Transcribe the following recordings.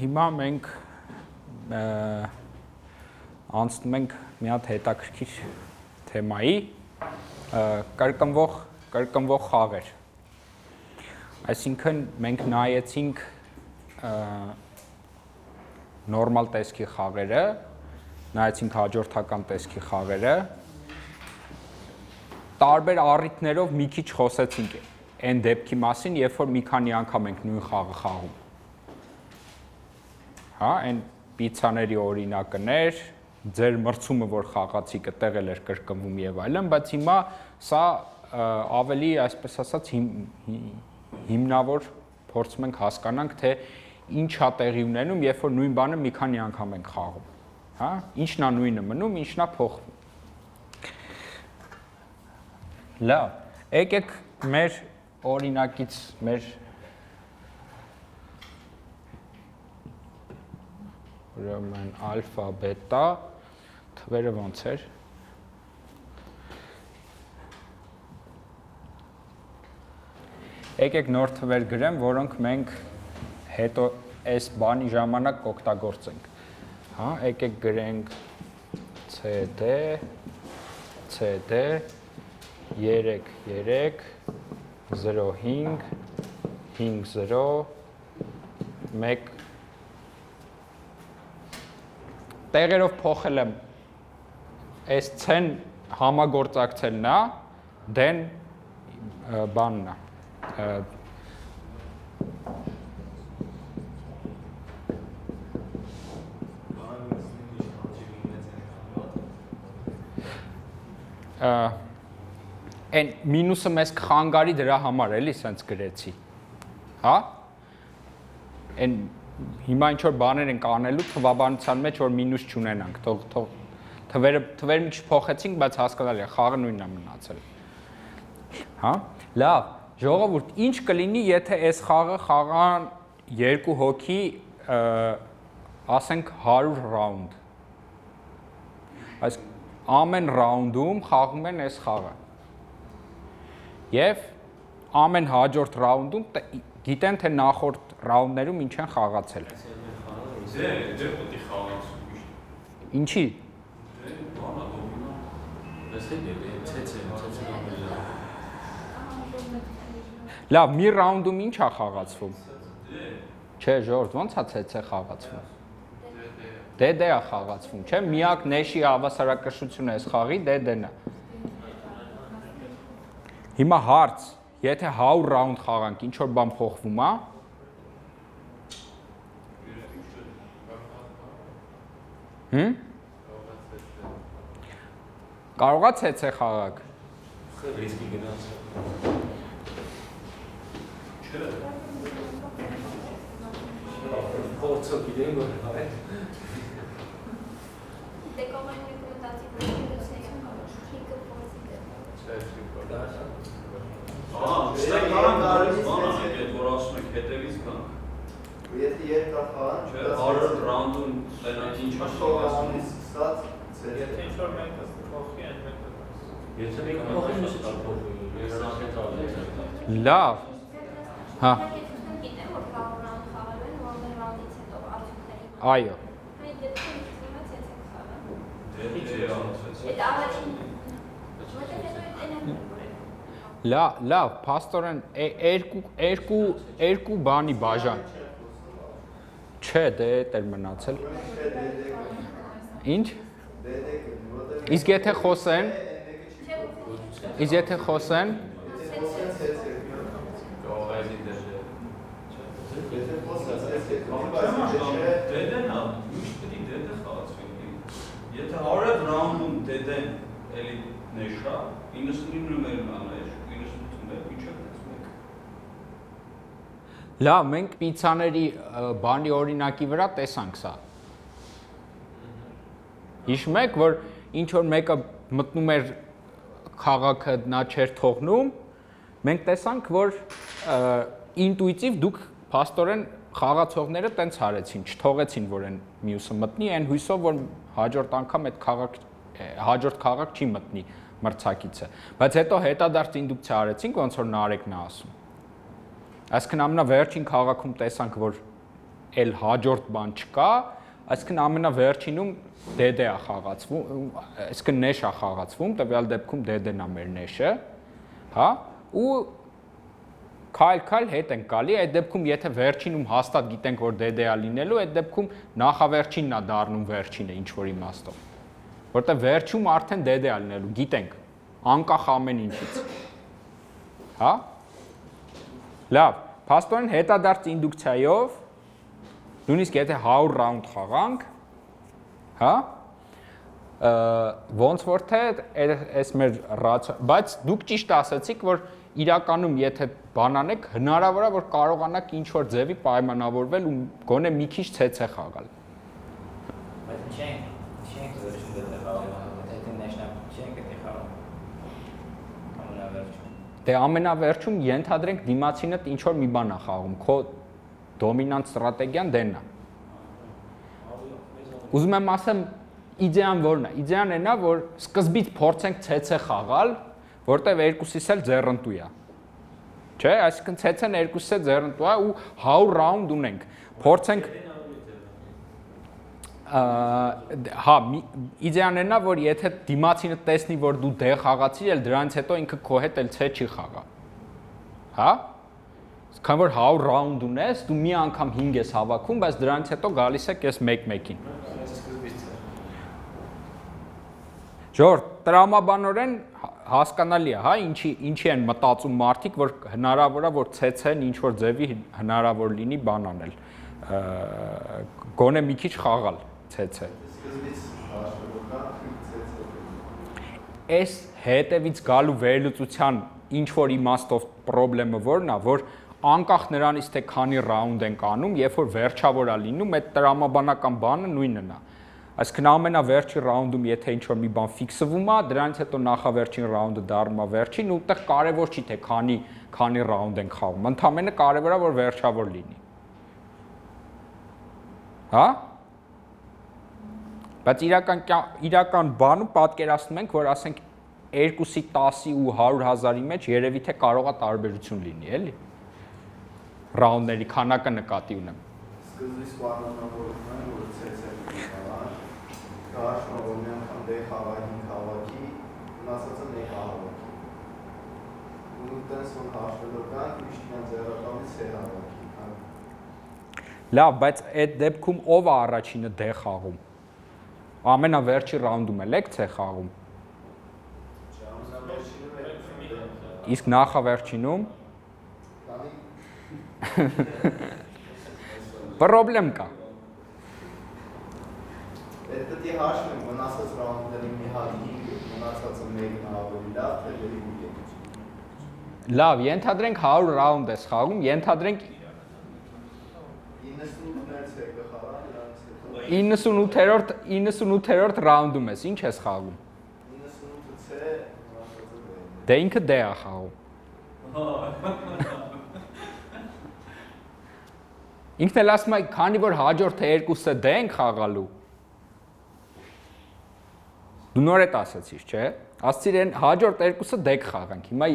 հիմա մենք անցնում ենք մի հատ հետաքրքիր թեմայի կրկնվող խաղեր։ Այսինքն մենք նայեցինք նորմալ տեսքի խաղերը, նայեցինք հաջորդական տեսքի խաղերը, տարբեր առիթներով մի քիչ խոսեցինք այն դեպքի մասին, երբ որ մի քանի անգամ ենք նույն խաղը խաղում։ Հա, այն պիցցաների օրինակներ, ձեր մրցումը, որ խաղացիքը տեղել էր կրկնվում եւ այլն, բայց հիմա սա ավելի, այսպես ասած, հիմնավոր փորձում ենք հասկանանք, թե ինչ է տեղի ունենում, երբ որ նույն բանը մի քանի անգամ ենք խաղում, հա, ինչն է նույնը մնում, ինչն է փոխվում։ Լավ, եկեք մեր օրինակից, մեր ուրեմն ալֆա, բետա, թվերը ոնց էր։ Եկեք նոր թվեր գրեմ, որոնք մենք հետո այս բանի ժամանակ կօգտագործենք։ Հա, եկեք գրենք CD, CD, 3, 3, 0, 5, 5, 0, 1, տեղերով փոխել եմ այս C-ն համագործակցելն է, then բանն է։ Այն մինուսը մեզ կխանգարի դրա համար, էլի, սենց գրեցի, հա, այն հիմա ինչ-որ բաներ ենք անելու թվաբանության մեջ, որ մինուս չունենանք, թվերը մի քիչ փոխեցինք, բայց հասկանալի է, խաղը նույնն է մնացել, հա, լավ, ժողովուրդ, ինչ կլինի, եթե այս խաղը խաղան երկու հոգի, ասենք 100 ռաունդ, այս ամեն ռաունդում խաղում են այս խաղը, և ամեն հաջորդ ռաունդում գիտեն, թե նախորդ ռաունդներում ինչ են խաղացել։ Դե պտի խաղացում։ Ինչի։ Լավ, մի ռաունդում ինչ է խաղացվում։ Չէ, ժողովուրդ, ոնց է ցեցե խաղացվում։ Դե է խաղացվում, չէ, միակ նեշի հավասարակշռությունը այս խաղի դեն է։ Հիմա հարց, եթե 100 ռաունդ խաղանք, ինչ-որ բան փոխվում է։ Կարող է ցեցե խաղակ։ Ռիսկի գնաց։ Չէ։ Փորձը գիտեն որ հայ։ Եթե երկար խաղան, չէ, 100 ռաունդում տենակ ինչ խաղացում։ Եթե ինչ-որ մեկը փոխի, այն մեկը։ Եթե մեկը փոխի, մյուսը չփոխի։ Լավ։ Հա։ Այո։ Լավ, փաստորեն երկու բանի բաժան։ Չէ, դե էր մնացել։ Ինչ։ Իսկ եթե խոսեն։ Եթե 100 ռաունդում դեն էլի նեշա, 99 նոմերն աներ, 98-ը ինչա՞ դες։ Լավ, մենք պիցցաների բանի օրինակի վրա տեսանք սա։ Հիշում եք, որ ինչ որ մեկը մտնում էր քաղաքը նա չէր թողնում, մենք տեսանք, որ ինտուիտիվ դուք փաստորեն խաղացողները տենց արեցին, չթողեցին, որ այն մյուսը մտնի, այն հույսով, որ հաջորդ անգամ այդ հաջորդ քաղաք չի մտնի մրցակիցը։ Բայց հետո հետադարձ ինդուկցիա արեցինք, ոնց որ Նարեկն է ասում։ Այսինքն ամենավերջին քաղաքում տեսանք, որ էլ հաջորդ բան չկա, այսինքն ամենավերջինում DD-ը խաղացվում, այսինքն նեշ է խաղացվում, տվյալ դեպքում DD-ն է մեր նեշը, հա, ու քայլ հետ ենք գալի, այդ դեպքում եթե վերջինում հաստատ գիտենք, որ DD-ը լինելու, այդ դեպքում նախավերջինն է դառնում վերջինը ինչ որ իմաստով։ Որտեղ վերջում արդեն DD-ը լինելու, գիտենք, անկախ ամեն ինչից։ Հա։ Լավ, փաստորեն հետադարձ ինդուկցիայով, նույնիսկ եթե 100 ռաունդ խաղանք, հա, ոնց որ թե այս մեր բայց դուք ճիշտ ասացիք, որ իրականում եթե բանանեք, հնարավոր է որ կարողանաք ինչ որ ձևի պայմանավորվել ու գոնե մի քիչ ցեցե խաղալ։ Բայց չենք վերջում դեռ խաղում, եթե նեշնալ չենք դեռ խաղում։ Ամենավերջում։ Դե ամենավերջում ենթադրենք դիմացինը ինչ որ մի բան է խաղում, քո դոմինանտ ստրատեգիան դենն է։ Ուզում եմ ասեմ, իդեան որն է։ Իդեան այն է, որ սկզբից փորձենք ցեցե խաղալ, որտեվ երկուսից էլ ձեռնտու է։ Չէ, այսինքն ցեցեն երկուսից էլ ձեռնտու է ու 100 ռաունդ ունենք։ Փորձենք հա, իդեան այն է, որ եթե դիմացինը տեսնի, որ դու դեղ խաղացիր, էլ դրանից հետո ինքը քո հետ էլ ցե չի խաղա։ Հա? Քան որ 100 ռաունդ ունես, դու մի անգամ 5 ես հավաքում, բայց դրանից հետո գալիս է կես 1-1-ին։ Ժորդ, տրամաբանորեն հասկանալի է, հա, ինչի են մտածում մարդիկ, որ հնարավոր է, որ ցեցեն ինչ որ ձևի հնարավոր լինի բան անել։ Գոնե մի քիչ խաղալ ցեցը։ Այս հետևից գալու վերլուծության ինչ որ իմաստով խնդրեմը որն է, որ անկախ նրանից թե քանի ռաունդ ենք անում, երբ որ վերջավոր է լինում, այդ տրամաբանական բանը նույնն է։ Այսինքն ամենավերջին ռաունդում եթե ինչ որ մի բան ֆիքսվում է, դրանից հետո նախավերջին ռաունդը դառնում է վերջին, ու այդտեղ կարևոր չի թե քանի ռաունդ ենք խաղում։ Ընդամենը կարևոր է որ վերջավոր լինի։ Հա? Բայց իրական բանում պատկերացնում ենք, որ ասենք 2-ի 10-ի ու 100,000-ի մեջ երևի թե կարող է տարբերություն լինի, էլի։ Ռաունդների քանակը նկատի ունեմ։ Սկզբից պայմանավորվում են, որ ցեցել Կարաշնով որ մի անգամ դե խաղակի, մնացածը դե խաղակի։ Ու տենց որ հաշվելով կան, միշտ նա ձեռականից է հավաքի։ Լավ, բայց այդ դեպքում ով է առաջինը դե խաղում։ Ամենավերջի ռաունդում էլ եք ցե խաղում։ Իսկ նախավերջինում Պրոբլեմ կա։ Այդ պետք է հաշվենք մնացած ռաունդների մի հատ 5, մնացածը 1-ն ավելի լավ, թե դեպի 2։ Լավ, ենթադրենք 100 ռաունդ ես խաղում, ենթադրենք 98-ից է կխաղա, 98-րդ ռաունդում ես, ինչ ես խաղում։ 98-ից է Դե ինքը դե է խաղում։ Ինքն էլ ասում է, քանի որ հաջորդը երկուսը դե ենք խաղալու։ Դու նոր էդ ասացիր, չէ՞։ Ասացիր են հաջորդ երկուսը դե կխաղանք։ Հիմա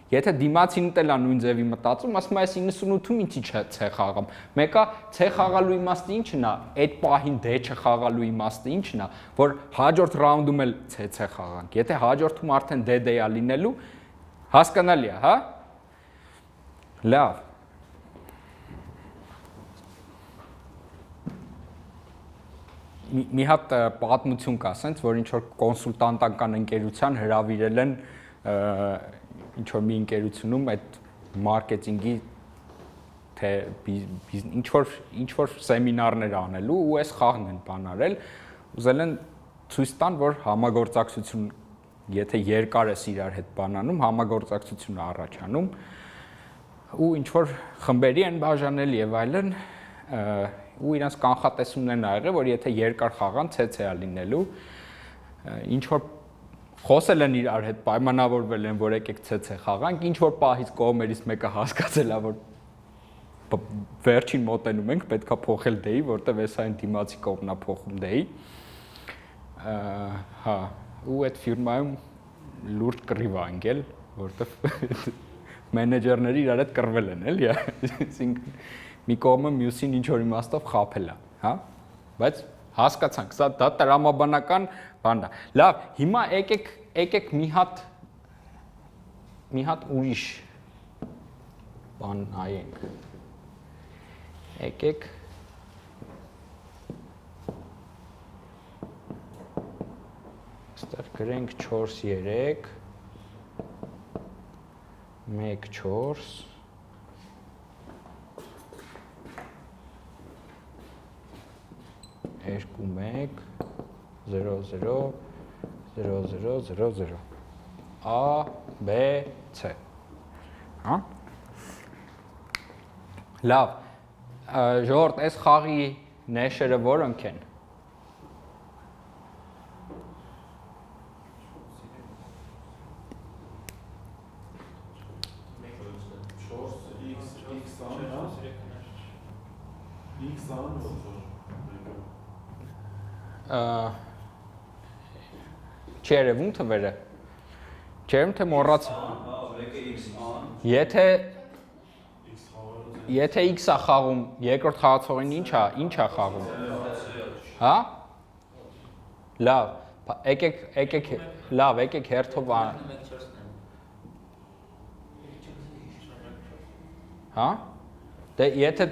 եթե դիմացին ուտել է նույն ձևի մտածում, ասում է այս 98-ում ինչի՞ չէ խաղամ։ Մեկը չէ խաղալու իմաստը ի՞նչն է, այդ պահին դե չխաղալու իմաստը ի՞նչն է, որ հաջորդ ռաունդում էլ չէ խաղանք։ Եթե հաջորդում արդեն դե է լինելու, հասկանալի է, հա։ Լավ։ Մի հատ պատմություն կա, ասենց, որ ինչ որ կոնսուլտանտական ընկերության հրավիրել են ինչ որ մի ընկերությունում այդ մարքեթինգի թե ինչ որ սեմինարներ անելու ու այս խաղն են բան արել, ուզել են ցույց տան, որ համագործակցություն, եթե երկար ես իրար հետ բանանում, համագործակցություն է առաջանում ու ինչ որ խմբերի են բաժանել եւ այլն ու իրանց կանխատեսումն են ա եղել, որ եթե երկար խաղան, ցեցե է լինելու, ինչ որ խոսել են իրար հետ, պայմանավորվել են, որ եկեք ցեցե խաղանք, ինչ որ պահից կողմերից մեկը հասկացել է, որ վերջին մոտենում ենք, պետքա փոխել դեի, որտեվ էս այն դիմացի կողմն է փոխում դեի։ Հա, ու այդ ֆիրմայում լուրջ կռիվ ա ընկել, որտեվ մենեջերները իրար հետ կռվել են, էլի, այսինքն մի կողմը մյուսին ինչ որ իմաստով խաբել է, հա? Բայց հասկացանք, սա դա տրամաբանական բանն է։ Լավ, հիմա եկեք մի հատ ուրիշ բան նայենք։ Եկեք այստեղ գրենք 4 3 1 4 2 1 0 0 0 0 0 0 A B C հա լավ ժողովուրդ այս խաղի նեշերը որոնք են 4 Չերևում թվերը Չերեմ թե մոռաց Եթե x-ա խաղում երկրորդ խաղացողին ինչ-ա խաղում հա լավ եկեք հերթով հա դե եթե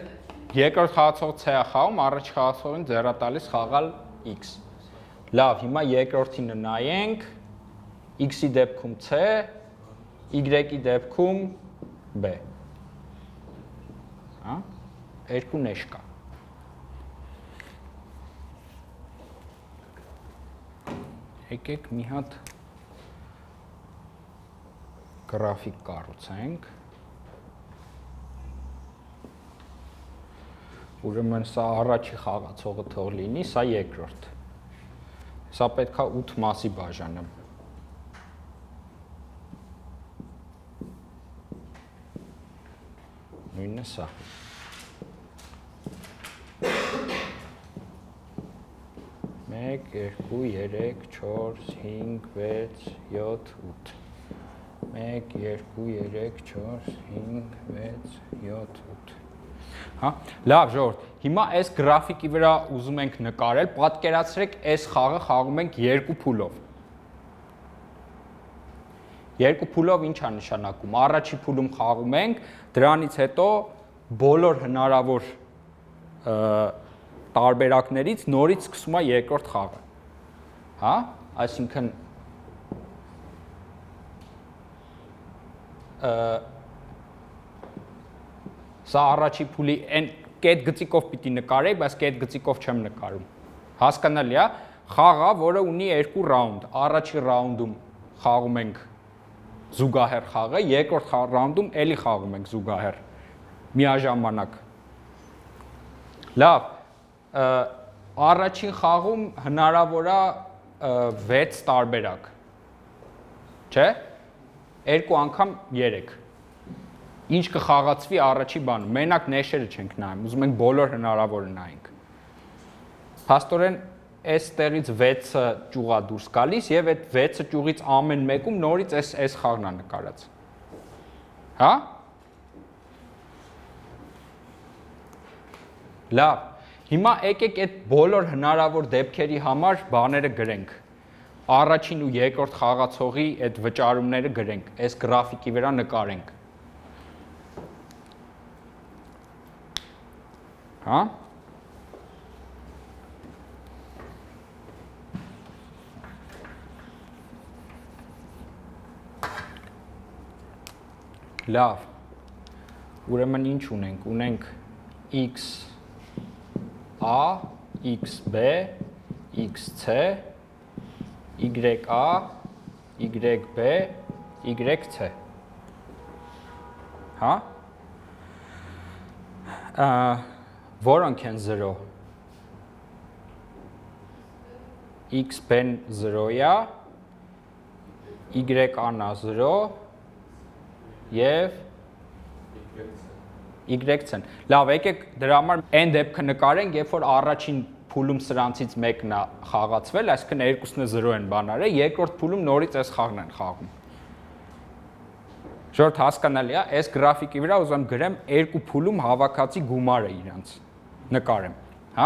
երկրորդ խաղացողը c-ա խաղում առաջ խաղացողին ձեռա տալիս խաղալ x լավ հիմա երկրորդինը նայենք x-ի դեպքում c y-ի դեպքում b հա երկու նեշ կա եկեք մի հատ գրաֆիկ կառուցենք ուրեմն սա առաջի խաղացողը թող լինի սա երկրորդ սա պետք է 8 մասի բաժանեմ նույնը սա 1 2 3 4 5 6 7 8 1 2 3 4 5 6 7 8 Հա, լավ ժողովուրդ, հիմա այս գրաֆիկի վրա ուզում ենք նկարել, պատկերացրեք այս խաղը խաղում ենք երկու փուլով։ Երկու փուլով ինչ է նշանակում։ Առաջի փուլում խաղում ենք, դրանից հետո բոլոր հնարավոր տարբերակներից նորից սկսում է երկրորդ խաղը։ Հա, այսինքն Սա առաջի փուլի այն կետ գծիկով պիտի նկարեի, բայց կետ գծիկով չեմ նկարում։ Հասկանալի է, խաղը, որը ունի երկու ռաունդ։ Առաջի ռաունդում խաղում ենք զուգահեռ խաղը, երկրորդ ռաունդում էլի խաղում ենք զուգահեռ միաժամանակ։ Լավ, առաջին խաղում հնարավոր է 6 տարբերակ։ Չէ՞։ Երկու անգամ 3 Ինչ կխաղացվի առաջի բանը, մենակ նեշերը չենք նայում, ուզում ենք բոլոր հնարավորը նայենք։ Փաստորեն, այս տեղից 6-ը ճյուղա դուրս գալիս եւ այդ 6 ճյուղից ամեն մեկում նորից այս խաղն է նկարած։ Հա? Լավ։ Հիմա եկեք այդ բոլոր հնարավոր դեպքերի համար բաները գրենք։ Առաջին ու երկրորդ խաղացողի այդ վճարումները գրենք, այս գրաֆիկի վրա նկարենք։ Հա? Լավ։ Ուրեմն ինչ ունենք։ Ունենք x a, x b, x c, y a, y b, y c։ Հա? Որոնք են 0 x-ն 0-յա, y-ն 0 եւ y-ն։ Լավ, եկեք դրա համար այն դեպքը նկարենք, երբ որ առաջին փուլում սրանցից մեկն է խաղացվել, այսինքն երկուսն 0 են բան արել, երկրորդ փուլում նորից այս խաղն են խաղում։ Ժողովուրդ հասկանալի է, այս գրաֆիկի վրա ուզում գրեմ երկու փուլում հավաքածի գումարը իրանց նկարեմ, հա?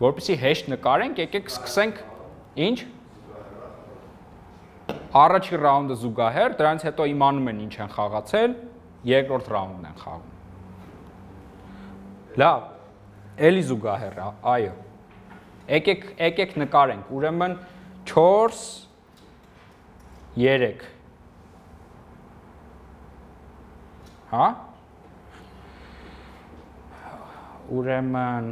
Որպեսզի հեշտ նկարենք, եկեք սկսենք ինչ? Առաջի ռաունդը զուգահեռ, դրանից հետո իմանում են ինչ են խաղացել, երկրորդ ռաունդն են խաղում։ Լավ, էլի զուգահեռ, այո։ Եկեք նկարենք, ուրեմն 4 3 հա ուրեմն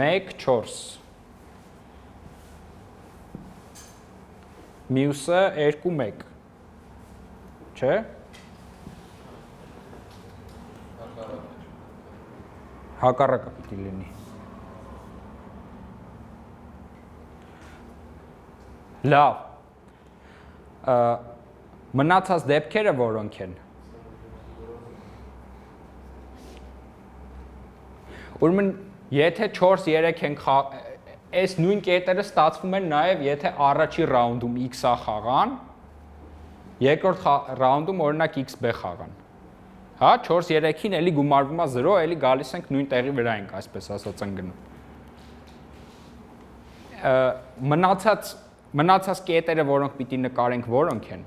1 4 մյուսը 2 1 չէ հակառակը պիտի լինի լավ մնացած դեպքերը որոնք են Ուրեմն եթե 4-3 են այս նույն կետերը ստացվում են նաև եթե առաջի ռաունդում x-ա խաղան, երկրորդ ռաունդում օրինակ x-b խաղան։ Հա, 4-3-ին էլի գումարվում է 0, էլի գալիս ենք նույն տեղի վրա ենք, այսպես ասած ընկնում։ Մնացած կետերը, որոնք պիտի նկարենք, որոնք են։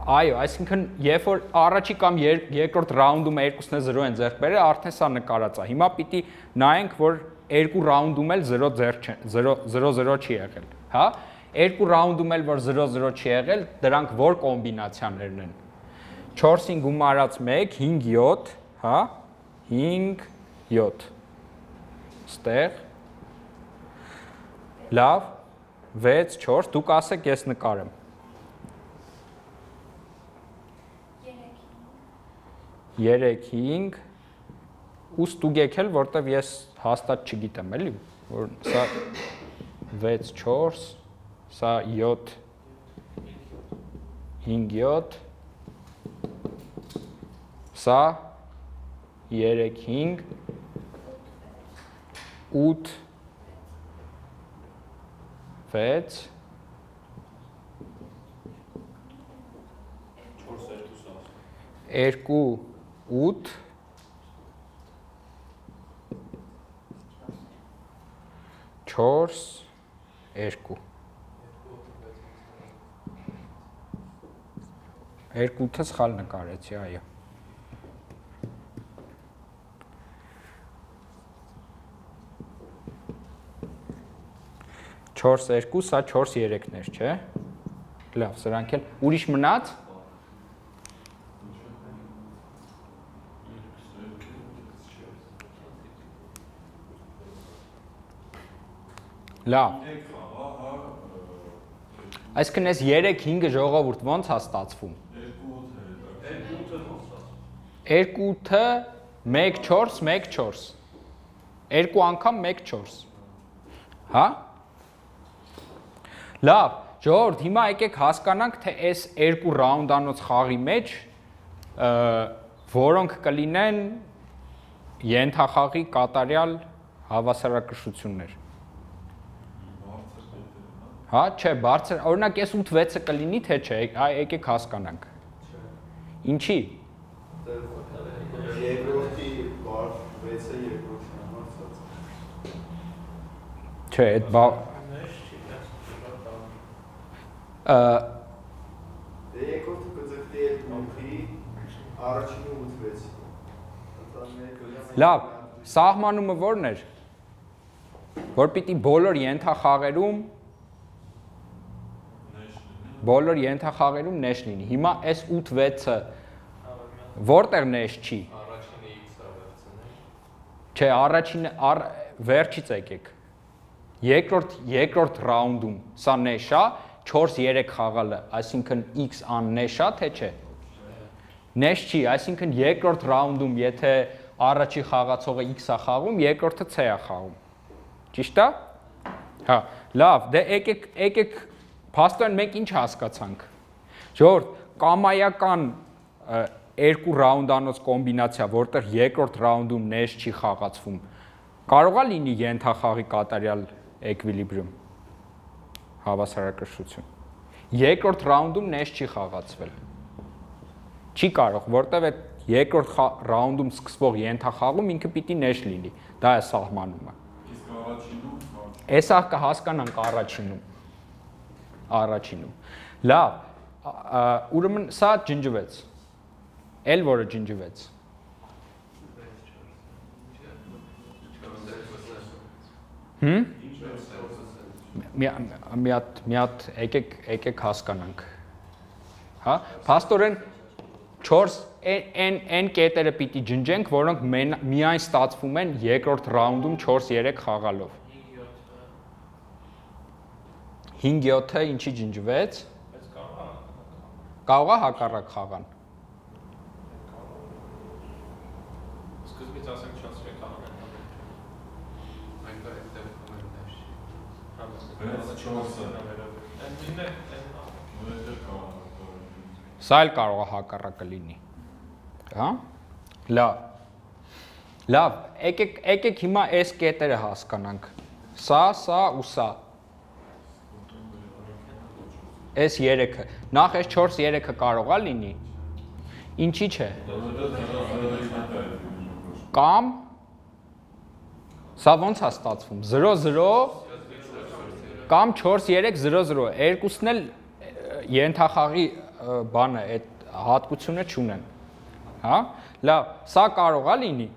Այո, այսինքն երբ որ առաջի կամ երկրորդ ռաունդում երկուսն է 0 են ձեռք բերել, արդեն սա նկարած է։ Հիմա պիտի նայենք, որ երկու ռաունդում էլ 0-0 չի եղել, հա? Երկու ռաունդում էլ որ 0-0 չի եղել, դրանք որ կոմբինացիաներն են։ 4-ին գումարած 1 5-7, հա? 5-7։ Ստեղ։ Լավ, 6-4, դուք ասեք, ես նկարեմ։ 3-5 ու ստուգեք էլ, որտեվ ես հաստատ չգիտեմ, էլի, որ սա 6-4, սա 7-5-7, սա 3-5, 8-6, 2-8 4-2 2-ը սխալ նկարեցի, այո։ Չորս 2, սա 4-3-ներ, չէ։ Լավ, սրանք էլ ուրիշ մնաց։ Լավ։ Այսինքն այս 3-5-ը ժողովուրդ ոնց է ստացվում։ 2-8-ը 1-4, 1-4։ Երկու անգամ 1-4։ Հա։ Լավ, ժողովուրդ, հիմա եկեք հասկանանք, թե այս երկու ռաունդանոց խաղի մեջ որոնք կլինեն ենթախաղի կատարյալ հավասարակշռություններ։ Հա, չէ, բարձր, օրինակ ես 8-6-ը կլինի, թե չէ, եկեք հասկանանք։ Ինչի։ Երկրորդի 6-ը երկրորդի համարցած։ Չէ, այդ երկրորդը կձգտի այդ մուտքի առաջինը 8-6։ Լավ, սահմանումը որն էր։ Որ պիտի բոլոր ենթախաղերում նեշ լինի։ Հիմա այս 8-6-ը որտեղ նեշ չի։ Առաջինը x-ը վերցնել։ Չէ, առաջինը վերջից եկեք։ Երկրորդ ռաունդում սա նեշ է, 4-3 խաղալը, այսինքն x աննեշ է, թե չէ։ Նեշ չի, այսինքն երկրորդ ռաունդում եթե առաջի խաղացողը x-ը խաղում, երկրորդը c-ը խաղում։ Ճիշտ է։ Հա, լավ, դե եկեք փաստորեն մենք ինչ հասկացանք։ Ժողովուրդ, կամայական երկու ռաունդանոց կոմբինացիա, որտեղ երկրորդ ռաունդում նեշ չի խաղացվում, կարող է լինի ենթախաղի կատարյալ էկվիլիբրիում, հավասարակշռություն։ Երկրորդ ռաունդում նեշ չի խաղացվել։ Չի կարող, որտեղ այդ երկրորդ ռաունդում սկսվող ենթախաղում ինքը պիտի նեշ լինի։ Դա է սահմանումը։ Իսկ առաջինում Էսա կհասկանանք առաջինում։ Լավ, ուրեմն սա ջնջվեց։ Էլ որը ջնջվեց։ Մի հատ եկեք հասկանանք։ Հա, փաստորեն 4 n կետերը պիտի ջնջենք, որոնք միայն ստացվում են երկրորդ ռաունդում 4-3 խաղալով։ 5-7-ը ինչի ջնջվեց։ Կարող է հակառակ խաղան։ սկզբից ասենք 4-3 խաղան։ Սա էլ կարող է հակառակը լինի։ Հա? Լավ, եկեք հիմա այս կետերը հասկանանք։ Սա ու սա։ Այս 3-ը։ Նախ այս 4-3-ը կարող է լինի։ Ինչի՞ չէ։ Կամ սա ոնց է ստացվում 0-0 կամ 4-3-0-0, երկուսն էլ ենթախաղի բանը այդ հատկությունը չունեն։ Հա? Լավ, սա կարող է լինի։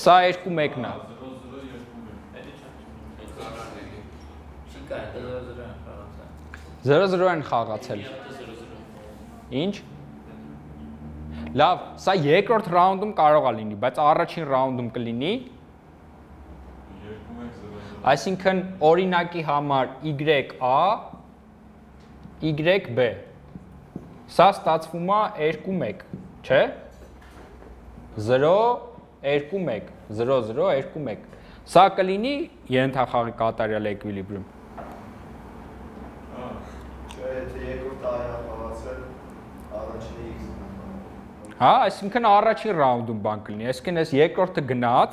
Սա 2-1-ն է։ Չի կարող 0-0 են խաղացել։ Ինչ։ Լավ, սա երկրորդ ռաունդում կարող է լինի, բայց առաջին ռաունդում կլինի։ Այսինքն օրինակի համար YA, YB։ Սա ստացվում է 2-1, չէ։ 0-2-1, 0-0-2-1։ Սա կլինի ենթախաղի կատարյալ էկվիլիբրիում։ Եթե երկրորդ այա խաղացել, առաջինը x-ն է։ Հա, այսինքն առաջին ռաունդում բան կլինի, այսինքն այս երկրորդը գնաց,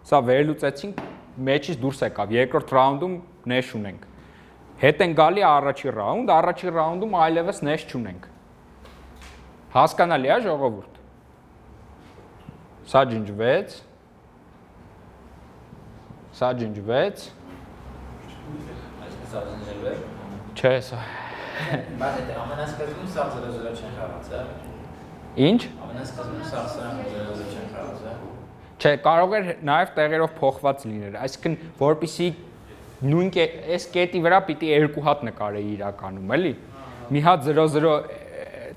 սա վերլուծեցինք, մեջից դուրս եկավ, երկրորդ ռաունդում նեշ ունենք։ Հետ են գալի առաջի ռաունդում այլևս նեշ չունենք։ Հասկանալի է ժողովուրդ։ Սա ջնջվեց։ Սա ջնջվեց։ Չէ, սա։ Բայց այդ ամենասկզբում սա 0-0 չեն խաղացել։ Ինչ։ Ամենասկզբում սա 0-0 չեն խաղացել։ Չէ, կարող էր նաև տեղերով փոխված լինել։ Այսինքն, որպեսզի նույն այս կետի վրա պիտի երկու հատ նկարեի իրականում, էլի։ Մի հատ 0-0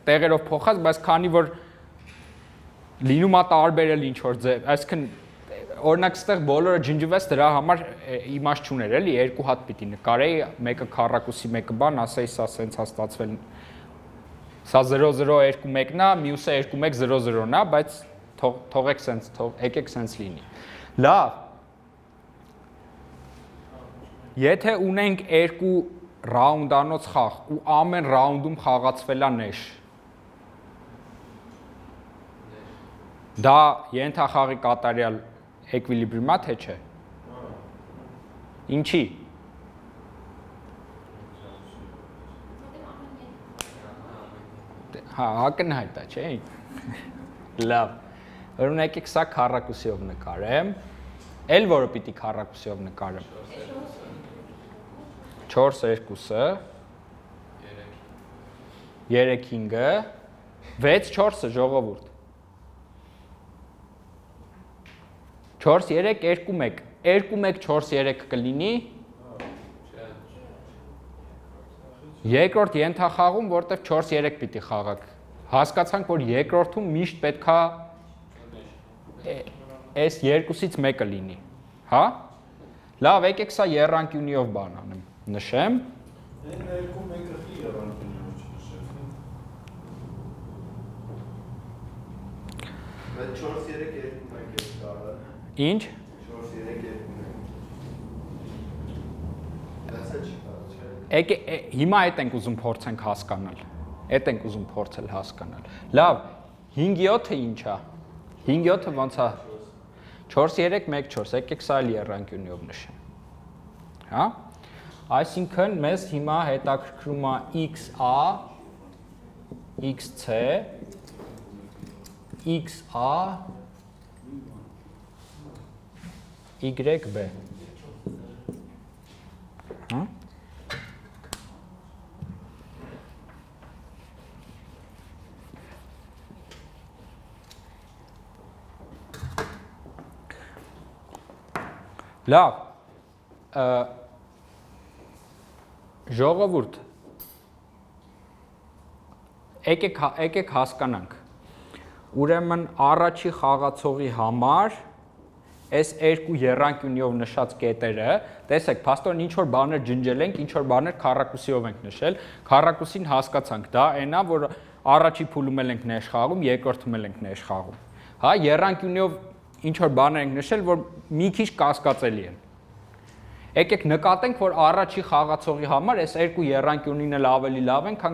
տեղերով փոխած, բայց քանի որ լինում է տարբերել ինչ որ ձև, այսինքն օրինակ ստեղ բոլորը ջնջվեց, դրա համար իմաստ չուներ, էլի, երկու հատ պիտի նկարեի, մեկը քառակուսի, մեկը բան, ասեի սա սենց է ստացվել։ Սա 0-0-2-1-ն է, մյուսը 2-1-0-0-ն է, բայց թողեք սենց, եկեք սենց լինի։ Լավ։ Եթե ունենք երկու ռաունդանոց խաղ ու ամեն ռաունդում խաղացվել է նեշ, դա ենթախաղի կատարյալ էկվիլիբրիում է, թե չէ։ Ինչի։ Հա, ակնհայտ է, չէ։ Լավ։ Ուրեմն եկեք սա քառակուսիով նկարեմ։ Էլ որը պիտի քառակուսիով նկարեմ։ 4-2-ը 3-5-ը 6-4-ը ժողովուրդ 4-3-2-1 2-1-4-3 կլինի երկրորդ ենթախաղում, որտեղ 4-3 պիտի խաղաք հասկացանք, որ երկրորդում միշտ պետքա այս երկուսից մեկը լինի, հա? Լավ, եկեք սա եռանկյունիով բան անեմ, նշեմ։ Այն երկու մեկը խի եռանկյունիով չնշեցին։ Բայց 4-3-2-1 է կարա։ Ինչ։ 4-3-2-1։ Դասը չի կարա, չէ։ Հիմա այդ ենք ուզում փորձենք հասկանալ։ Էդ ենք ուզում փորձել հասկանալ։ Լավ, 5-7-ը ինչ է։ 5-7-ը ոնց է։ 4-3-1-4, եկեք սա էլ եռանկյունով նշեմ։ Հա։ Այսինքն մեզ հիմա հետաքրքրում է XA, XC, XA, YB։ Հա։ Լավ, ժողովուրդ, եկեք հասկանանք, ուրեմն առաջի խաղացողի համար այս երկու եռանկյունիով նշած կետերը, տեսեք, փաստորեն ինչ-որ բաներ ջնջել ենք, ինչ-որ բաներ քառակուսիով ենք նշել, քառակուսին հասկացանք, դա այն է, որ առաջի փուլում էլ ենք նեշ խաղում, երկրորդում էլ ենք նեշ խաղում։ Հա, եռանկյունիով ինչ-որ բաներ ենք նշել, որ մի քիչ կասկածելի են։ Եկեք նկատենք, որ առաջի խաղացողի համար այս երկու եռանկյունին էլ ավելի լավ են, քան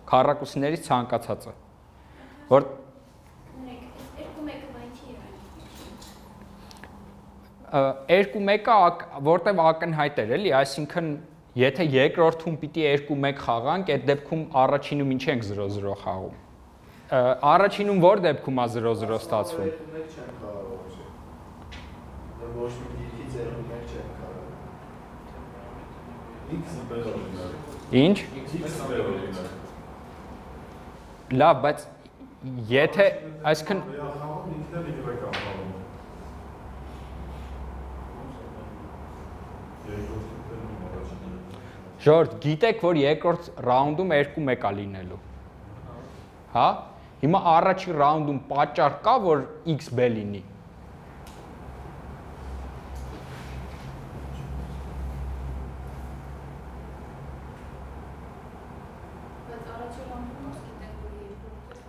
քառակուսիներից ցանկացածը։ Որ երկու մեկը որտեվ ակնհայտ էր, էլի, այսինքն եթե երկրորդում պիտի 2-1 խաղանք, այդ դեպքում առաջինում ինչ ենք 0-0 խաղում։ Առաջինում որ դեպքում է 0-0 ստացվում։ Ոչ մի դիրքից երկու մեկ չեն կարող։ X-ը բերողինար։ Ինչ։ X-ը բերողինար։ Լավ, բայց եթե այսինքն խաղում ինքն էլ Y-ը խաղում։ Ժորդ, գիտեք, որ երկրորդ ռաունդում 2-1 է լինելու։ Հա։ Հիմա առաջի ռաունդում պատճառ կա, որ XB լինի։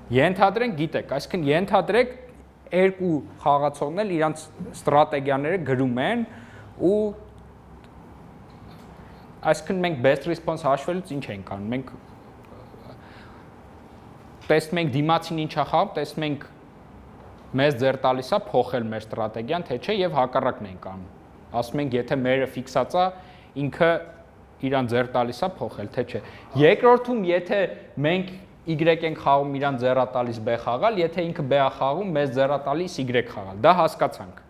Ենթադրենք գիտեք, այսինքն ենթադրեք երկու խաղացողն էլ իրանց ստրատեգիաները գրում են ու այսինքն մենք best response հաշվելուց ինչ ենք անում, մենք տեսնում ենք դիմացին ինչա խաղում, տեսնում ենք մեզ ձեռ տալիս է փոխել մեր ստրատեգիան, թե չէ եւ հակառակն ենք անում։ Ասում ենք եթե մերը ֆիքսած է, ինքը իրան ձեռ տալիս է փոխել, թե չէ։ Երկրորդում եթե մենք Y ենք խաղում իրան ձեռա տալիս B խաղալ, եթե ինքը B-ը խաղում, մեզ ձեռա տալիս Y խաղալ։ Դա հասկացանք։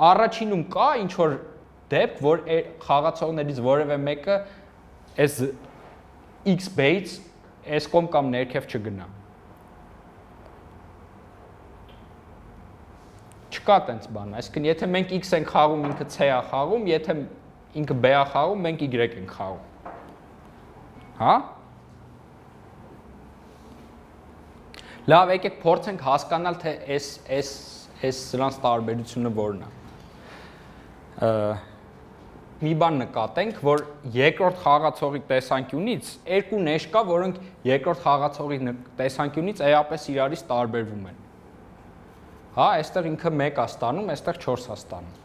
Առաջինում կա ինչ որ դեպք, որ խաղացողներից որևէ մեկը այս X-B-ից այս կողմ կամ ներքև չգնա։ Չկա տենց բան, այսինքն եթե մենք X ենք խաղում, ինքը C-ը խաղում, եթե ինքը B-ը խաղում, մենք Y ենք խաղում։ Հա։ Լավ, եկեք փորձենք հասկանալ, թե այս սրանց տարբերությունը որն է։ Մի բան նկատենք, որ երկրորդ խաղացողի տեսանկյունից երկու նեշ կա, որոնք երկրորդ խաղացողի տեսանկյունից էապես իրարից տարբերվում են։ Հա, այստեղ ինքը 1 է ստանում, այստեղ 4 է ստանում։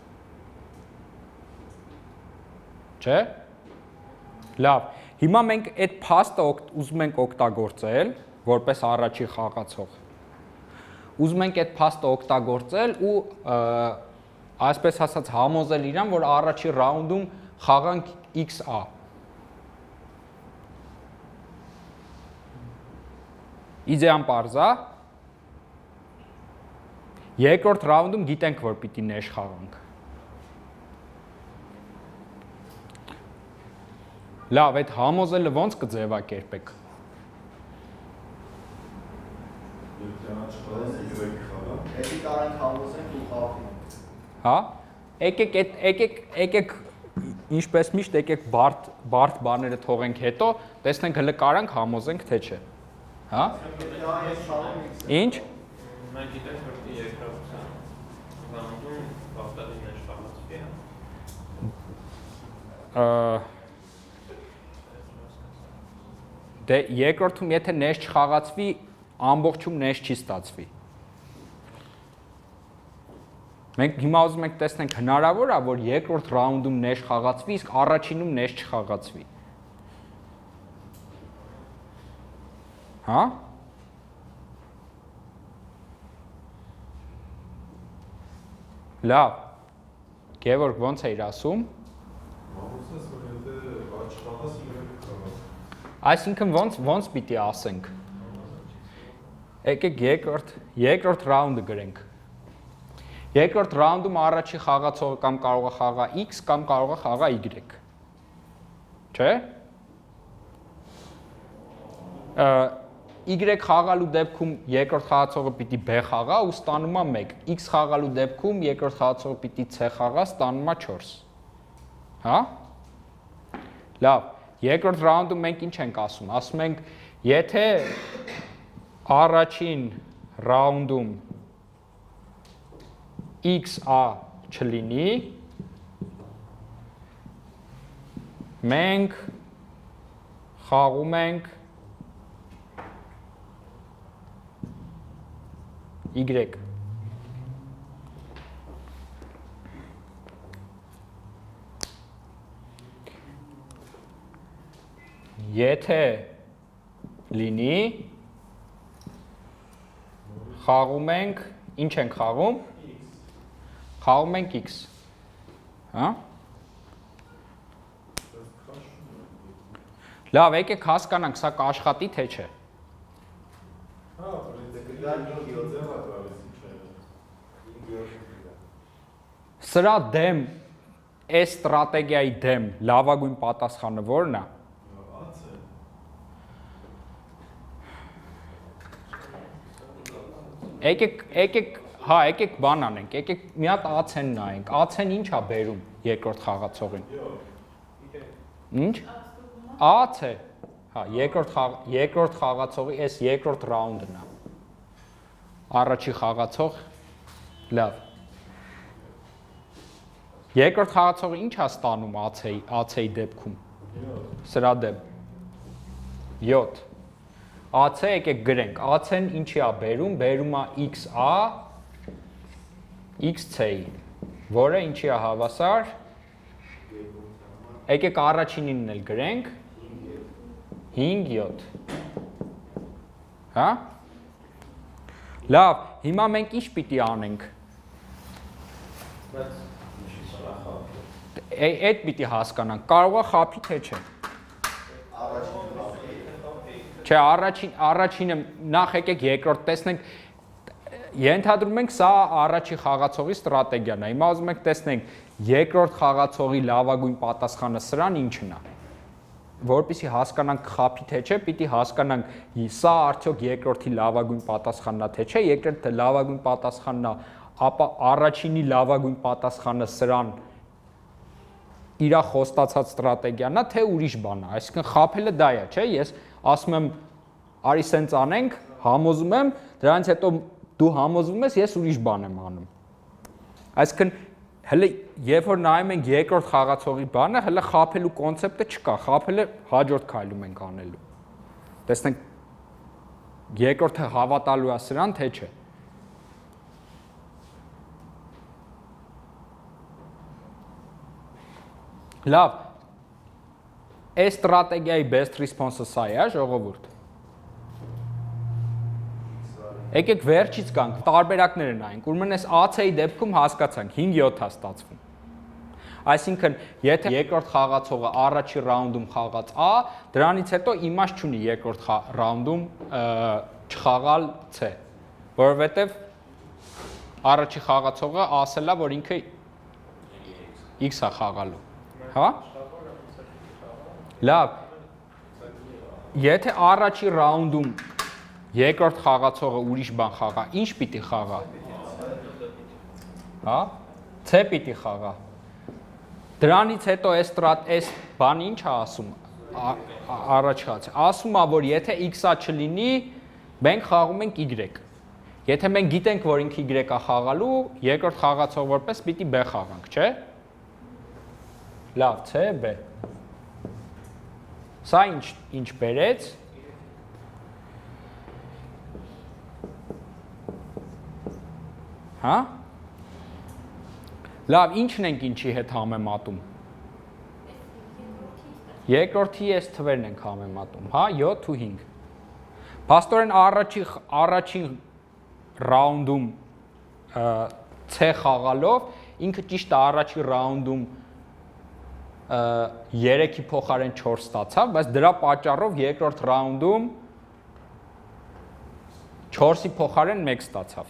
Չէ՞։ Լավ, հիմա մենք այդ փաստը ուզում ենք օգտագործել որպես առաջի խաղացող։ Ուզում ենք այդ փաստը օգտագործել ու այսպես ասած համոզել իրան, որ առաջի ռաունդում խաղանք XA։ Իդեան պարզ է։ Երկրորդ ռաունդում գիտենք, որ պիտի նեշ խաղանք։ Լավ, այդ համոզելը ոնց կձևակերպեք։ Էդի կարանք համոզենք ու խաղում։ Հա։ Եկեք ինչպես միշտ եկեք բարդ բաները թողենք հետո, տեսնենք հələ կարանք համոզենք թե չէ։ Հա։ Ինչ։ Մենք գիտենք, որ երկրորդ ռաունդում բախտալին է շահացվի է։ Դե երկրորդում եթե նեշ չխաղացվի, ամբողջում նեշ չի ստացվի։ Մենք հիմա ուզում ենք տեսնենք հնարավոր է, որ երկրորդ ռաունդում նեշ խաղացվի, իսկ առաջինում նեշ չխաղացվի։ Հա? Լավ։ Գևորգ ոնց էիր ասում։ Մամուսես, որ եթե աչքանաս իրեն կրած։ Այսինքն ոնց պիտի ասենք։ Եկեք երկրորդ ռաունդը գրենք։ Երկրորդ ռաունդում առաջի խաղացողը կամ կարող է խաղա x կամ կարող է խաղա y։ Չէ՞։ Y խաղալու դեպքում երկրորդ խաղացողը պիտի B խաղա ու ստանում է 1։ X խաղալու դեպքում երկրորդ խաղացողը պիտի C խաղա, ստանում է 4։ Հա? Լավ, երկրորդ ռաունդում մենք ինչ ենք ասում։ Ասում ենք, եթե առաջին ռաունդում X-A չլինի, մենք խաղում ենք Y։ Եթե լինի, խաղում ենք, ինչ ենք խաղում։ Խաղում ենք X։ Հա? Լավ, եկեք հասկանանք, սա կաշխատի թե չէ։ Հա, դա 5-7 է տալիս ինչ է։ Սրա դեմ, այս ստրատեգիայի դեմ լավագույն պատասխանը ո՞րն է։ Եկեք բան անենք, եկեք մի հատ AC-ն նայենք, AC-ն ինչ է բերում երկրորդ խաղացողին։ Ինչ։ AC, հա, երկրորդ խաղացողի այս երկրորդ ռաունդն է։ Առաջի խաղացող, լավ։ Երկրորդ խաղացողը ինչ է ստանում AC-ի դեպքում։ Սրա դեմ 7։ AC եկեք գրենք, AC-ն ինչի է բերում, բերում է XA XC-ի, որը ինչի է հավասար։ Եկեք առաջինին էլ գրենք 5-7։ Հա? Լավ, հիմա մենք ինչ պիտի անենք։ Այդ պիտի հասկանանք, կարող է խափի թե չէ։ Չէ, առաջինը նախ եկեք երկրորդ տեսնենք, ենթադրում ենք սա առաջի խաղացողի ստրատեգիան է։ Հիմա ուզում ենք տեսնենք երկրորդ խաղացողի լավագույն պատասխանը սրան ինչն է։ Որպեսզի հասկանանք խափի թե չէ, պիտի հասկանանք սա արդյոք երկրորդի լավագույն պատասխանն է թե չէ, երկրորդը լավագույն պատասխանն է, ապա առաջինի լավագույն պատասխանը սրան իրա խոստացած ստրատեգիան է, թե ուրիշ բան է, այսինքն խափելը դա է, չէ՞, ես ասում եմ արի սենց անենք, համոզում եմ, դրանից հետո դու համոզվում ես, ես ուրիշ բան եմ անում։ Այսինքն հələ երբ որ նայում ենք երկրորդ խաղացողի բանը, հələ խափելու կոնցեպտը չկա, խափելը հաջորդ քայլում ենք անելու։ Տեսնենք երկրորդը հավատալու է սրան, թե չէ։ Լավ, այս ստրատեգիայի best response-ը սա է, ժողովուրդ։ Եկեք վերջից գանք, տարբերակները նայենք, ուրեմն այս AC-ի դեպքում հասկացանք 5-7 է ստացվում։ Այսինքն, եթե երկրորդ խաղացողը առաջի ռաունդում խաղաց A, դրանից հետո իմաստ չունի երկրորդ ռաունդում չխաղալ C, որովհետև առաջի խաղացողը ասել է, որ ինքը X է խաղալու։ Հա? Լավ, եթե առաջի ռաունդում երկրորդ խաղացողը ուրիշ բան խաղա, ինչ պիտի խաղա։ Հա? C պիտի խաղա։ Դրանից հետո այս բանը ինչ է ասում։ Առաջ խաղաց։ Ասում է, որ եթե X-ը չլինի, մենք խաղում ենք Y։ Եթե մենք գիտենք, որ ինքը Y-ը խաղալու, երկրորդ խաղացող որպես պիտի B խաղանք, չէ՞։ Լավ, C, B։ Սա ինչ բերեց։ Հա? Լավ, ինչն ենք ինչի հետ համեմատում։ Երկրորդի այս թվերն ենք համեմատում, հա, 7 ու 5։ Փաստորեն առաջին ռաունդում C խաղալով ինքը ճիշտ է առաջին ռաունդում 3-ի փոխարեն 4 ստացավ, բայց դրա պատճառով երկրորդ ռաունդում 4-ի փոխարեն 1 ստացավ։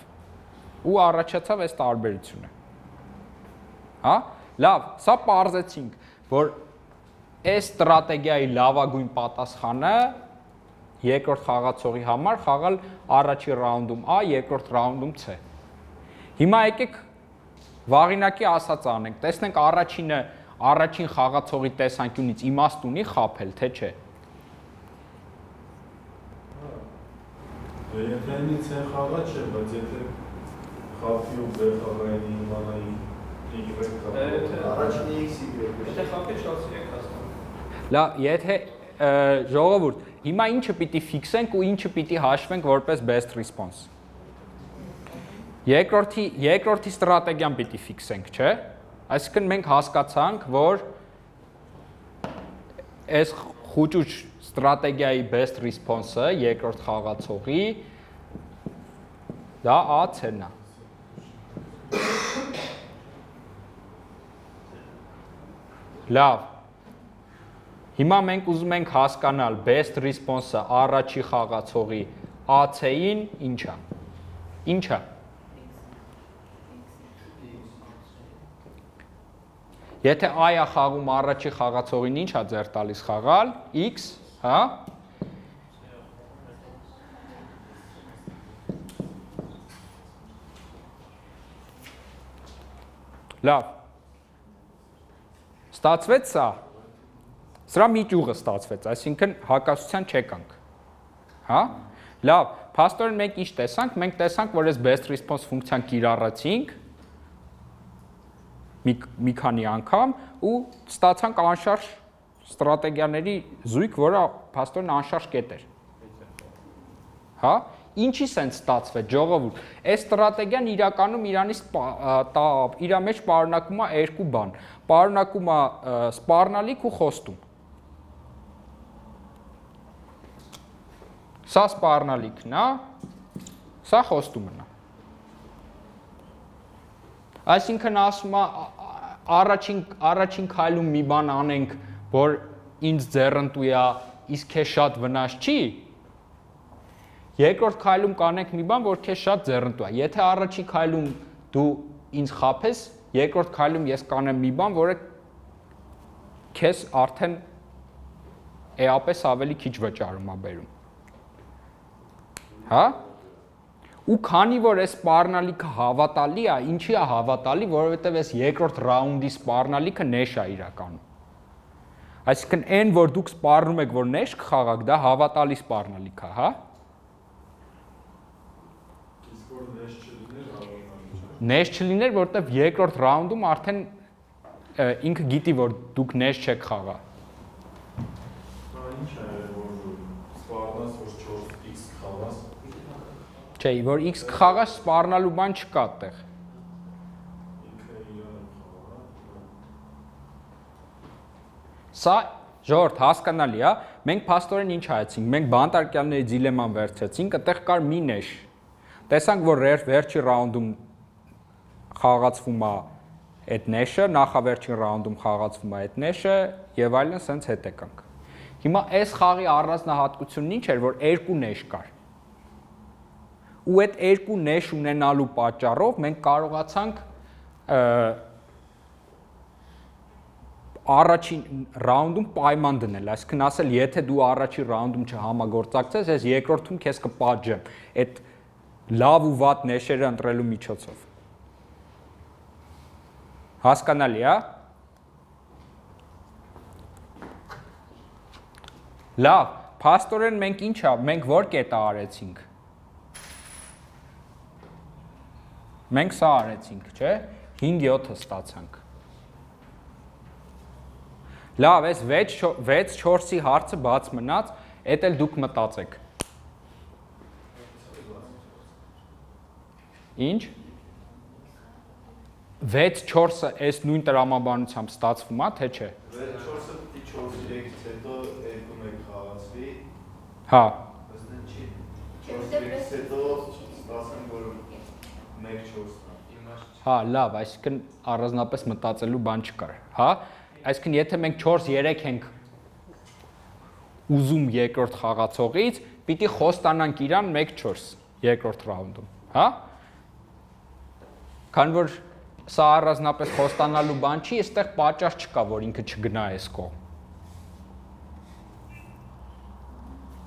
Ու առաջացավ այս տարբերությունը։ Հա? Լավ, սա պարզեցինք, որ այս ստրատեգիայի լավագույն պատասխանը երկրորդ խաղացողի համար խաղալ առաջին ռաունդում A, երկրորդ ռաունդում C։ Հիմա եկեք վաղինակի ասած անենք, տեսնենք առաջին խաղացողի տեսանկյունից իմաստ ունի խաբել, թե չէ։ Եթե ինձ է խաղա չէ, բայց եթե խաղի ու B խաղային իմանայի Y խաղա։ Առաջինը X-Y։ Եթե խաղի 4-3 հասնում։ Լավ, եթե ժողովուրդ, հիմա ինչը պիտի ֆիքսենք ու ինչը պիտի հաշվենք որպես best response։ Երկրորդի ստրատեգիան պիտի ֆիքսենք, չէ՞։ Այսինքն մենք հասկացանք, որ այս խուճուճ ստրատեգիայի best response-ը երկրորդ խաղացողի դա A-ն է։ Լավ։ Հիմա մենք ուզում ենք հասկանալ best response-ը առաջի խաղացողի AC-ին ինչ է։ Ինչ է։ Եթե A-ը խաղում առաջի խաղացողին ինչ է ձեռ տալիս խաղալ, X, հա։ Լավ։ Ստացվեց սա։ Սրա մի ճյուղը ստացվեց, այսինքն հակասության չեկանք։ Հա։ Լավ, փաստորեն մենք ինչ տեսանք, մենք տեսանք, որ այս best response ֆունկցիան կիրառեցինք մի քանի անգամ ու ստացանք անշարժ ստրատեգիաների զույգ, որը փաստորեն անշարժ կետ էր։ Հա, ինչի սենց ստացվեց ժողովուրդ։ Այս ստրատեգիան իրականում իր մեջ պարունակում է երկու բան։ Պարունակում է սպառնալիք ու խոստում։ Սա սպառնալիքն է, սա խոստումն է։ Այսինքն ասում է առաջին քայլում մի բան անենք, որ ինձ ձեռնտու է, իսկ քեզ շատ վնաս չի։ Երկրորդ քայլում կանենք մի բան, որ քեզ շատ ձեռնտու է։ Եթե առաջին քայլում դու ինձ խաբես, երկրորդ քայլում ես կանեմ մի բան, որը քեզ արդեն էապես ավելի քիչ վճարում է բերում։ Հա։ Ու քանի որ այս սպառնալիքը հավատալի է, ինչի է հավատալի, որովհետև այս երկրորդ ռաունդի սպառնալիքը նեշ է իրականում։ Այսինքն այն, որ դուք սպառնում եք, որ նեշ կխաղաք, դա հավատալի սպառնալիք է, հա։ Իսկ որ նեշ չլիներ հավանալի չէ։ Նեշ չլիներ, որովհետև երկրորդ ռաունդում արդեն ինքը գիտի, որ դուք նեշ չեք խաղա։ Դա ինչ է, որ սպառնաս, որ 4x խաղաս։ Չէ, որ x կխաղաս, սպառնալու բան չկա այդտեղ։ Ինքը իրան խաղա։ Սա ժողովուրդ հասկանալի է, մենք փաստորեն ինչ հայեցինք, մենք բանտարկյալների դիլեման վերցրեցինք, այդտեղ կար մի նեշ։ Տեսանք, որ վերջի ռաունդում խաղացվում է այդ նեշը, նախավերջին ռաունդում խաղացվում է այդ նեշը եւ այլն, սենց հետ եկանք։ Հիմա այս խաղի առանձնահատկությունն ինչ էր, որ երկու նեշ կար։ Ու այդ երկու նեշ ունենալու պատճառով մենք կարողացանք առաջին ռաունդում պայման դնել, այսինքն ասել, եթե դու առաջին ռաունդում չհամագործակցես, ես երկրորդում քեզ կպատժեմ այդ լավ ու վատ նեշերը ընտրելու միջոցով։ Հասկանալի է։ Լավ, փաստորեն մենք ինչ է, մենք որ կետը արեցինք։ Մենք սա արեցինք, չէ՞, 5-7-ը ստացանք։ Լավ, այս 6-4-ի հարցը բաց մնաց, էդ էլ դուք մտածեք։ Ինչ։ 6-4-ը այս նույն տրամաբանությամբ ստացվում է, թե չէ։ 6-4-ը պիտի 4-3-ից հետո 2-1 խաղացվի։ Հա։ Ըստ չի։ Սպասեմ, որ 1-4-ն Հա, լավ, այսինքն առանձնապես մտածելու բան չկար, հա? Այսինքն եթե մենք 4-3 ենք ուզում երկրորդ խաղացողից, պիտի խոստանանք իրան 1-4 երկրորդ ռաունդում, հա? Քանի որ սա առանձնապես խոստանալու բան չի, այստեղ պատճառ չկա, որ ինքը չգնա այս կողմ։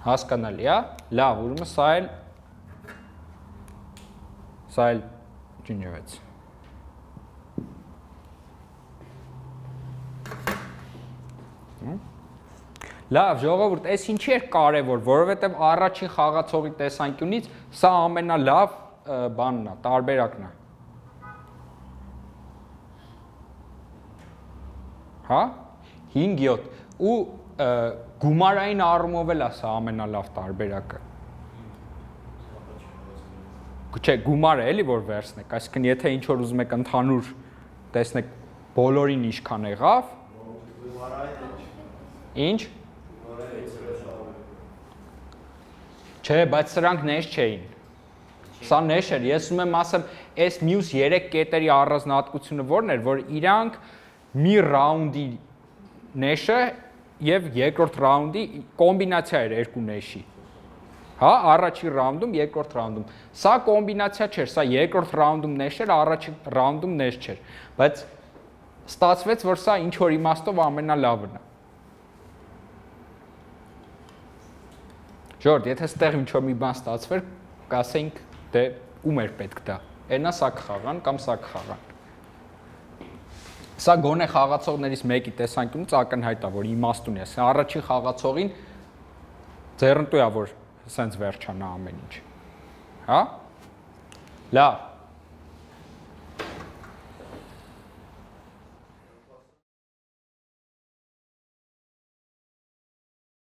Հասկանալի, հա? Լավ, ուրեմն սա էլ ջնջվեց։ Լավ, ժողովուրդ, այս ինչի էր կարևոր, որովհետև առաջին խաղացողի տեսանկյունից սա ամենալավ բանն է, տարբերակն է։ Հա? 5-7 ու գումարային առումով էլ է սա ամենալավ տարբերակը։ Չէ, գումարը էլի որ վերցնեք, այսինքն եթե ինչ որ ուզում եք ընդհանուր տեսնեք բոլորին ինչքան եղավ։ Ինչ? Չէ, բայց սրանք նեշ չէին։ Սա նեշ էր, ես ուզում եմ ասեմ, այս մյուս 3 կետերի առանձնահատկությունը որն էր, որ իրանք մի ռաունդի նեշը եւ երկրորդ ռաունդի կոմբինացիա էր երկու նեշի։ Հա, առաջին ռաունդում, երկրորդ ռաունդում։ Սա կոմբինացիա չէր, սա երկրորդ ռաունդում նեշ էր, առաջին ռաունդում նեշ չէր։ Բայց ստացվեց, որ սա ինչ որ իմաստով ամենալավն է։ Ժորդ, եթե ստեղ ինչ-որ մի բան ստացվեր, կասեինք, դե ում էր պետք դա։ Էնա սա կխաղան կամ սա կխաղան։ Սա գոնե խաղացողներից մեկի տեսանկյունից ակնհայտ է, որ իմաստուն է։ Սա առաջին խաղացողին ձեռնտու է, որ սենց վերջանա ամեն ինչ։ Հա? Լավ։